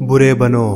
बुरे बनो,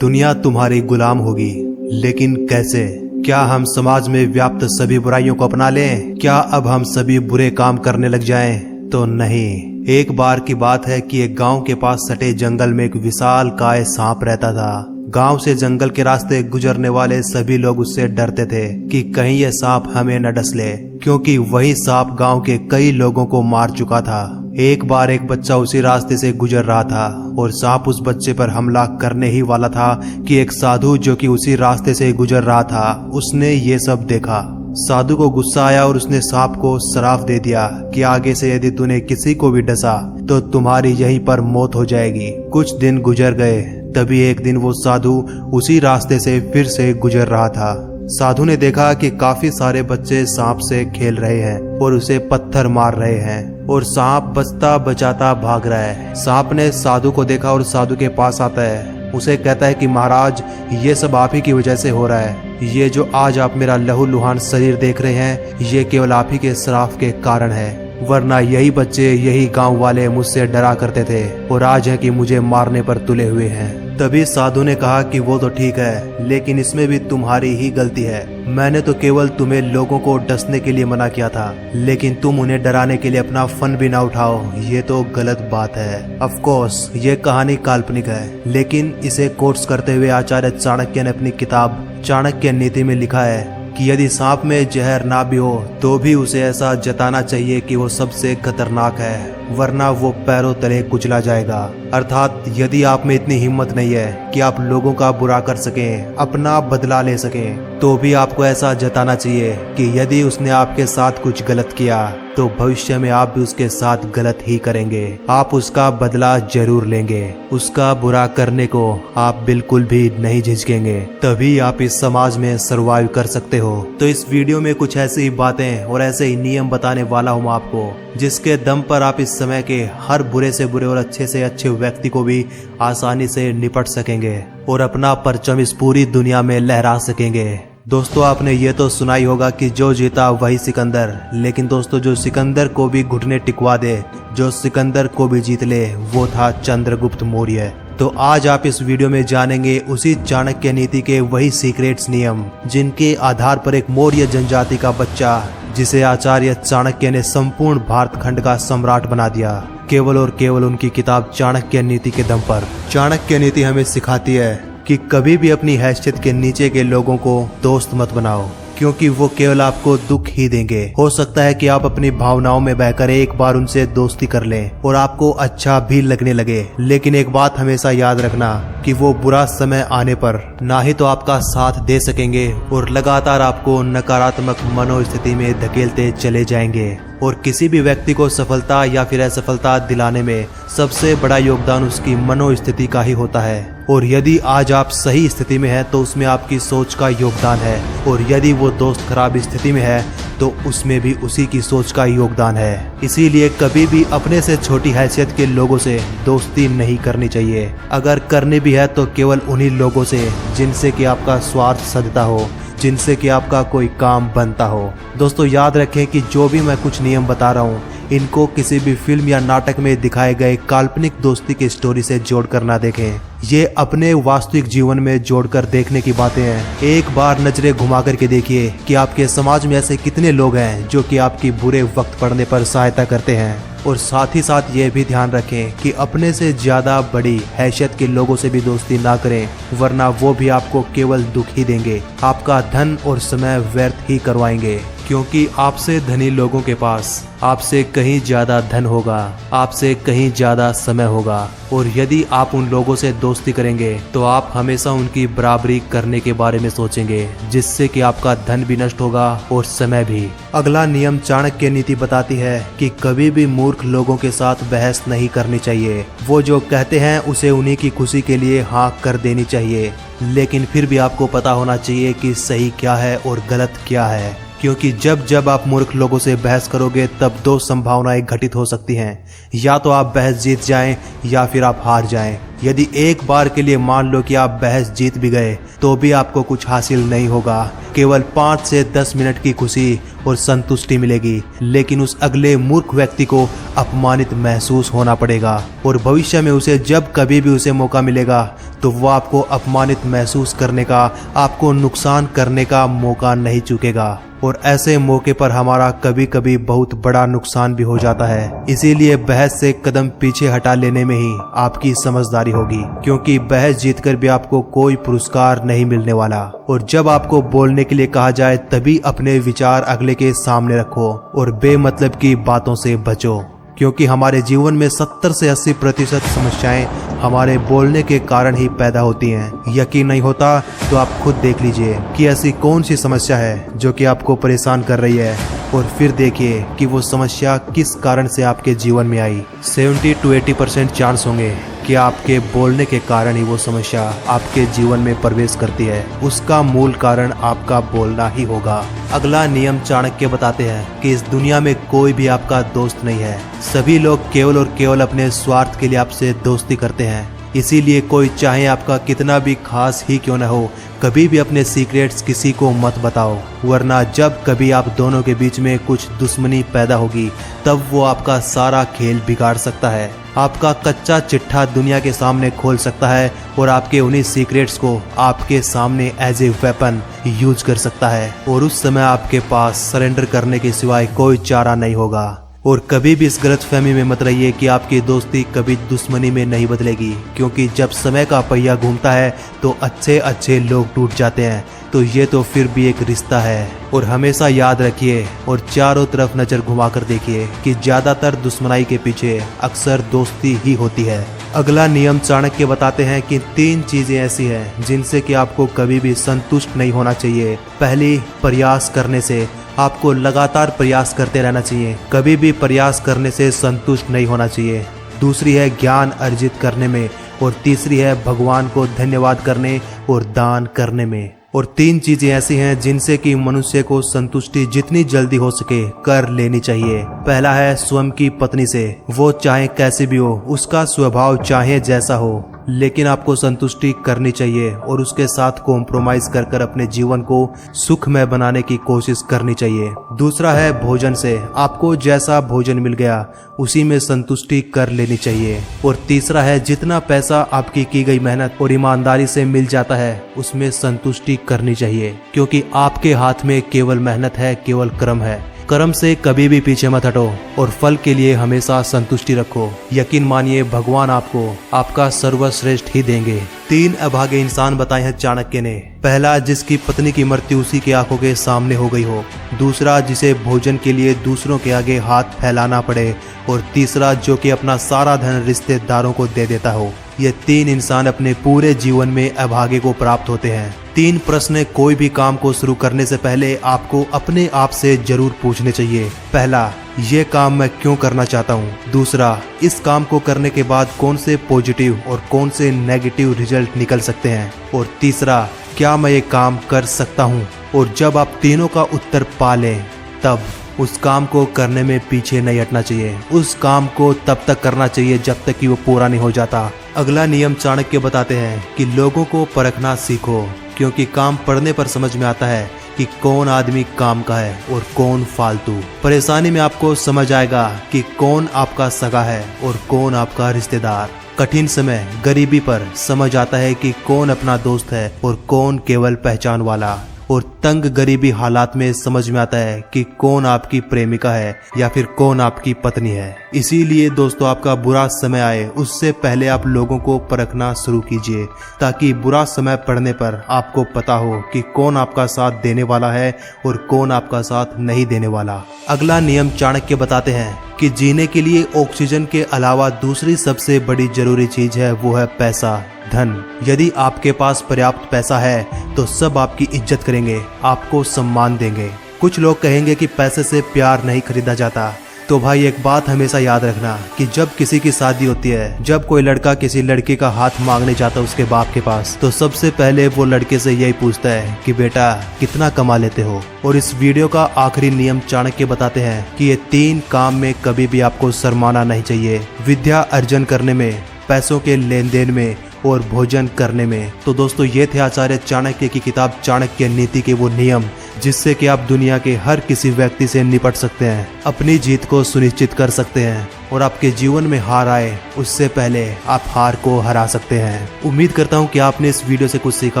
दुनिया तुम्हारी गुलाम होगी। लेकिन कैसे? क्या हम समाज में व्याप्त सभी बुराइयों को अपना लें? क्या अब हम सभी बुरे काम करने लग जाएं? तो नहीं। एक बार की बात है कि एक गांव के पास सटे जंगल में एक विशाल काय सांप रहता था। गांव से जंगल के रास्ते गुजरने वाले सभी लोग उससे डरते थे कि कहीं यह सांप हमें न डस ले, क्योंकि वही सांप गांव के कई लोगों को मार चुका था। एक बार एक बच्चा उसी रास्ते से गुजर रहा था और सांप उस बच्चे पर हमला करने ही वाला था कि एक साधु जो कि उसी रास्ते से गुजर रहा था, उसने ये सब देखा। साधु को गुस्सा आया और उसने सांप को श्राप दे दिया कि आगे से यदि तूने किसी को भी डसा तो तुम्हारी यहीं पर मौत हो जाएगी। कुछ दिन गुजर गए, तभी एक दिन वो साधु उसी रास्ते से फिर से गुजर रहा था। साधु ने देखा कि काफी सारे बच्चे सांप से खेल रहे हैं और उसे पत्थर मार रहे हैं और सांप बचता बचाता भाग रहा है। सांप ने साधु को देखा और साधु के पास आता है। उसे कहता है कि महाराज, ये सब आप ही की वजह से हो रहा है। ये जो आज आप मेरा लहू लुहान शरीर देख रहे हैं, ये केवल आप ही के श्राप के कारण है। वरना यही बच्चे, यही गांव वाले मुझसे डरा करते थे और आज है कि मुझे मारने पर तुले हुए हैं। तभी साधु ने कहा कि वो तो ठीक है, लेकिन इसमें भी तुम्हारी ही गलती है। मैंने तो केवल तुम्हें लोगों को डसने के लिए मना किया था, लेकिन तुम उन्हें डराने के लिए अपना फन भी ना उठाओ, ये तो गलत बात है। ऑफ कोर्स ये कहानी काल्पनिक है, लेकिन इसे कोट्स करते हुए आचार्य चाणक्य ने अपनी किताब चाणक्य नीति में लिखा है कि यदि सांप में जहर ना भी हो तो भी उसे ऐसा जताना चाहिए कि वो सबसे खतरनाक है, वरना वो पैरों तले कुचला जाएगा। अर्थात यदि आप में इतनी हिम्मत नहीं है कि आप लोगों का बुरा कर सकें, अपना बदला ले सकें, तो भी आपको ऐसा जताना चाहिए कि यदि उसने आपके साथ कुछ गलत किया तो भविष्य में आप भी उसके साथ गलत ही करेंगे। आप उसका बदला जरूर लेंगे। उसका बुरा करने को आप बिल्कुल भी नहीं झिझकेंगे। तभी आप इस समाज में सरवाइव कर सकते हो। तो इस वीडियो में कुछ ऐसी ही बातें और ऐसे ही नियम बताने वाला हूँ आपको, जिसके दम पर आप इस समय के हर बुरे से बुरे और अच्छे से अच्छे व्यक्ति को भी आसानी से निपट सकेंगे और अपना परचम इस पूरी दुनिया में लहरा सकेंगे। दोस्तों, आपने ये तो सुना ही होगा कि जो जीता वही सिकंदर, लेकिन दोस्तों जो सिकंदर को भी घुटने टिकवा दे, जो सिकंदर को भी जीत ले, वो था चंद्रगुप्त मौर्य। तो आज आप इस वीडियो में जानेंगे उसी चाणक्य नीति के वही सीक्रेट्स नियम, जिनके आधार पर एक मौर्य जनजाति का बच्चा, जिसे आचार्य चाणक्य ने संपूर्ण भारतखंड का सम्राट बना दिया, केवल और केवल उनकी किताब चाणक्य नीति के दम पर। चाणक्य नीति हमें सिखाती है कि कभी भी अपनी हैसियत के नीचे के लोगों को दोस्त मत बनाओ, क्योंकि वो केवल आपको दुख ही देंगे। हो सकता है कि आप अपनी भावनाओं में बहकर एक बार उनसे दोस्ती कर लें और आपको अच्छा भी लगने लगे, लेकिन एक बात हमेशा याद रखना कि वो बुरा समय आने पर ना ही तो आपका साथ दे सकेंगे और लगातार आपको नकारात्मक मनोस्थिति में धकेलते चले जाएंगे। और किसी भी व्यक्ति को सफलता या फिर असफलता दिलाने में सबसे बड़ा योगदान उसकी मनोस्थिति का ही होता है। और यदि आज आप सही स्थिति में हैं तो उसमें आपकी सोच का योगदान है, और यदि वो दोस्त खराब स्थिति में है तो उसमें भी उसी की सोच का योगदान है। इसीलिए कभी भी अपने से छोटी हैसियत के लोगों से दोस्ती नहीं करनी चाहिए। अगर करनी भी है तो केवल उन्हीं लोगों से जिनसे कि आपका स्वार्थ सधता हो, जिनसे कि आपका कोई काम बनता हो। दोस्तों याद रखें कि जो भी मैं कुछ नियम बता रहा हूँ, इनको किसी भी फिल्म या नाटक में दिखाए गए काल्पनिक दोस्ती की स्टोरी से जोड़कर ना देखें। ये अपने वास्तविक जीवन में जोड़कर देखने की बातें हैं। एक बार नजरें घुमा करके देखिए कि आपके समाज में ऐसे कितने लोग हैं जो कि आपकी बुरे वक्त पड़ने पर सहायता करते हैं। और साथ ही साथ ये भी ध्यान रखें कि अपने से ज्यादा बड़ी हैसियत के लोगों से भी दोस्ती ना करें, वरना वो भी आपको केवल दुख ही देंगे, आपका धन और समय व्यर्थ ही करवाएंगे। क्योंकि आपसे धनी लोगों के पास आपसे कहीं ज्यादा धन होगा, आपसे कहीं ज्यादा समय होगा, और यदि आप उन लोगों से दोस्ती करेंगे तो आप हमेशा उनकी बराबरी करने के बारे में सोचेंगे, जिससे कि आपका धन भी नष्ट होगा और समय भी। अगला नियम चाणक्य नीति बताती है कि कभी भी मूर्ख लोगों के साथ बहस नहीं करनी चाहिए। वो जो कहते हैं उसे उन्हीं की खुशी के लिए हाँ कर देनी चाहिए, लेकिन फिर भी आपको पता होना चाहिए कि सही क्या है और गलत क्या है। क्योंकि जब जब आप मूर्ख लोगों से बहस करोगे तब दो संभावनाएं घटित हो सकती हैं, या तो आप बहस जीत जाएं या फिर आप हार जाएं। यदि एक बार के लिए मान लो कि आप बहस जीत भी गए तो भी आपको कुछ हासिल नहीं होगा, केवल 5 से 10 मिनट की खुशी और संतुष्टि मिलेगी, लेकिन उस अगले मूर्ख व्यक्ति को अपमानित महसूस होना पड़ेगा और भविष्य में उसे जब कभी भी उसे मौका मिलेगा तो वो आपको अपमानित महसूस करने का, आपको नुकसान करने का मौका नहीं चूकेगा। और ऐसे मौके पर हमारा कभी कभी बहुत बड़ा नुकसान भी हो जाता है। इसीलिए बहस से कदम पीछे हटा लेने में ही आपकी समझदारी होगी, क्योंकि बहस जीतकर भी आपको कोई पुरस्कार नहीं मिलने वाला। और जब आपको बोलने के लिए कहा जाए तभी अपने विचार अगले के सामने रखो और बेमतलब की बातों से बचो, क्योंकि हमारे जीवन में 70 से 80% समस्याएं हमारे बोलने के कारण ही पैदा होती हैं। यकीन नहीं होता तो आप खुद देख लीजिए कि ऐसी कौन सी समस्या है जो कि आपको परेशान कर रही है, और फिर देखिए कि वो समस्या किस कारण से आपके जीवन में आई। 70 to 80% चांस होंगे कि आपके बोलने के कारण ही वो समस्या आपके जीवन में प्रवेश करती है। उसका मूल कारण आपका बोलना ही होगा। अगला नियम चाणक्य बताते हैं कि इस दुनिया में कोई भी आपका दोस्त नहीं है। सभी लोग केवल और केवल अपने स्वार्थ के लिए आपसे दोस्ती करते हैं। इसीलिए कोई चाहे आपका कितना भी खास ही क्यों न हो, कभी भी अपने सीक्रेट्स किसी को मत बताओ, वरना जब कभी आप दोनों के बीच में कुछ दुश्मनी पैदा होगी तब वो आपका सारा खेल बिगाड़ सकता है। आपका कच्चा चिट्ठा दुनिया के सामने खोल सकता है और आपके उन्हीं सीक्रेट्स को आपके सामने एज ए वेपन यूज कर सकता है, और उस समय आपके पास सरेंडर करने के सिवाय कोई चारा नहीं होगा। और कभी भी इस गलतफहमी में मत रहिए कि आपकी दोस्ती कभी दुश्मनी में नहीं बदलेगी, क्योंकि जब समय का पहिया घूमता है तो अच्छे अच्छे लोग टूट जाते हैं, तो ये तो फिर भी एक रिश्ता है। और हमेशा याद रखिए और चारों तरफ नजर घुमाकर देखिए कि ज्यादातर दुश्मनाई के पीछे अक्सर दोस्ती ही होती है। अगला नियम चाणक्य बताते हैं कि 3 चीजें ऐसी हैं जिनसे कि आपको कभी भी संतुष्ट नहीं होना चाहिए। पहली, प्रयास करने से। आपको लगातार प्रयास करते रहना चाहिए, कभी भी प्रयास करने से संतुष्ट नहीं होना चाहिए। दूसरी है ज्ञान अर्जित करने में, और तीसरी है भगवान को धन्यवाद करने और दान करने में। और 3 चीजें ऐसी हैं जिनसे कि मनुष्य को संतुष्टि जितनी जल्दी हो सके कर लेनी चाहिए। पहला है स्वयं की पत्नी से। वो चाहे कैसी भी हो, उसका स्वभाव चाहे जैसा हो, लेकिन आपको संतुष्टि करनी चाहिए और उसके साथ कॉम्प्रोमाइज कर अपने जीवन को सुखमय बनाने की कोशिश करनी चाहिए। दूसरा है भोजन से। आपको जैसा भोजन मिल गया उसी में संतुष्टि कर लेनी चाहिए। और तीसरा है जितना पैसा आपकी की गई मेहनत और ईमानदारी से मिल जाता है उसमें संतुष्टि करनी चाहिए, क्योंकि आपके हाथ में केवल मेहनत है, केवल कर्म है। कर्म से कभी भी पीछे मत हटो और फल के लिए हमेशा संतुष्टि रखो। यकीन मानिए भगवान आपको आपका सर्वश्रेष्ठ ही देंगे। 3 अभागे इंसान बताए हैं चाणक्य ने। पहला, जिसकी पत्नी की मृत्यु उसी की आंखों के सामने हो गई हो। दूसरा, जिसे भोजन के लिए दूसरों के आगे हाथ फैलाना पड़े। और तीसरा, जो कि अपना सारा धन रिश्तेदारों को दे देता हो। ये 3 इंसान अपने पूरे जीवन में अभागे को प्राप्त होते हैं। 3 प्रश्न कोई भी काम को शुरू करने से पहले आपको अपने आप से जरूर पूछने चाहिए। पहला, ये काम मैं क्यों करना चाहता हूँ। दूसरा, इस काम को करने के बाद कौन से पॉजिटिव और कौन से नेगेटिव रिजल्ट निकल सकते हैं। और तीसरा, क्या मैं ये काम कर सकता हूँ। और जब आप तीनों का उत्तर पा लें तब उस काम को करने में पीछे नहीं हटना चाहिए। उस काम को तब तक करना चाहिए जब तक कि वो पूरा नहीं हो जाता। अगला नियम चाणक्य बताते हैं कि लोगों को परखना सीखो, क्योंकि काम पढ़ने पर समझ में आता है कि कौन आदमी काम का है और कौन फालतू। परेशानी में आपको समझ आएगा कि कौन आपका सगा है और कौन आपका रिश्तेदार। कठिन समय, गरीबी पर समझ आता है कि कौन अपना दोस्त है और कौन केवल पहचान वाला। और तंग गरीबी हालात में समझ में आता है कि कौन आपकी प्रेमिका है या फिर कौन आपकी पत्नी है। इसीलिए दोस्तों, आपका बुरा समय आए उससे पहले आप लोगों को परखना शुरू कीजिए, ताकि बुरा समय पड़ने पर आपको पता हो कि कौन आपका साथ देने वाला है और कौन आपका साथ नहीं देने वाला। अगला नियम चाणक्य बताते हैं कि जीने के लिए ऑक्सीजन के अलावा दूसरी सबसे बड़ी जरूरी चीज है, वो है पैसा, धन। यदि आपके पास पर्याप्त पैसा है तो सब आपकी इज्जत करेंगे, आपको सम्मान देंगे। कुछ लोग कहेंगे कि पैसे से प्यार नहीं खरीदा जाता। तो भाई एक बात हमेशा याद रखना कि जब किसी की शादी होती है, जब कोई लड़का किसी लड़की का हाथ मांगने जाता है उसके बाप के पास, तो सबसे पहले वो लड़के से यही पूछता है कि बेटा कितना कमा लेते हो। और इस वीडियो का आखिरी नियम चाणक्य बताते हैं कि ये 3 काम में कभी भी आपको शर्माना नहीं चाहिए। विद्या अर्जन करने में, पैसों के लेन देन में और भोजन करने में। तो दोस्तों, ये थे आचार्य चाणक्य की किताब चाणक्य नीति के वो नियम जिससे कि आप दुनिया के हर किसी व्यक्ति से निपट सकते हैं, अपनी जीत को सुनिश्चित कर सकते हैं और आपके जीवन में हार आए उससे पहले आप हार को हरा सकते हैं। उम्मीद करता हूँ कि आपने इस वीडियो से कुछ सीखा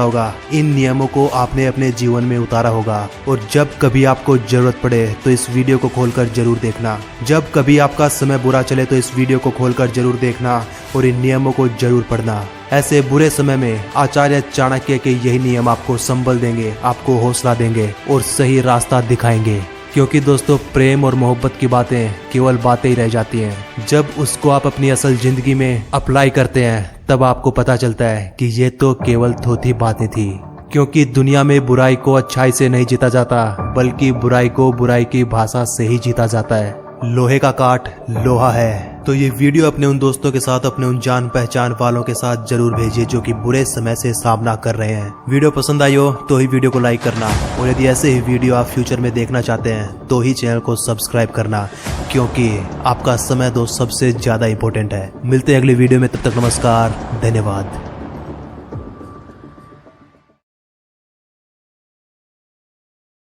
होगा। इन नियमों को आपने अपने जीवन में उतारा होगा और जब कभी आपको जरूरत पड़े तो इस वीडियो को खोलकर जरूर देखना। जब कभी आपका समय बुरा चले तो इस वीडियो को खोलकर जरूर देखना और इन नियमों को जरूर पढ़ना। ऐसे बुरे समय में आचार्य चाणक्य के यही नियम आपको संबल देंगे, आपको हौसला देंगे और सही रास्ता दिखाएंगे। क्योंकि दोस्तों, प्रेम और मोहब्बत की बातें केवल बातें ही रह जाती हैं। जब उसको आप अपनी असल जिंदगी में अप्लाई करते हैं तब आपको पता चलता है कि ये तो केवल थोथी बातें थी। क्योंकि दुनिया में बुराई को अच्छाई से नहीं जीता जाता, बल्कि बुराई को बुराई की भाषा से ही जीता जाता है। लोहे का काट लोहा है। तो ये वीडियो अपने उन दोस्तों के साथ, अपने उन जान पहचान वालों के साथ जरूर भेजिए जो कि बुरे समय से सामना कर रहे हैं। वीडियो पसंद आई हो तो ही वीडियो को लाइक करना और यदि ऐसे ही वीडियो आप फ्यूचर में देखना चाहते हैं तो ही चैनल को सब्सक्राइब करना, क्योंकि आपका समय दोस्त सबसे ज्यादा इंपॉर्टेंट है। मिलते हैं अगली वीडियो में, तब तक नमस्कार, धन्यवाद।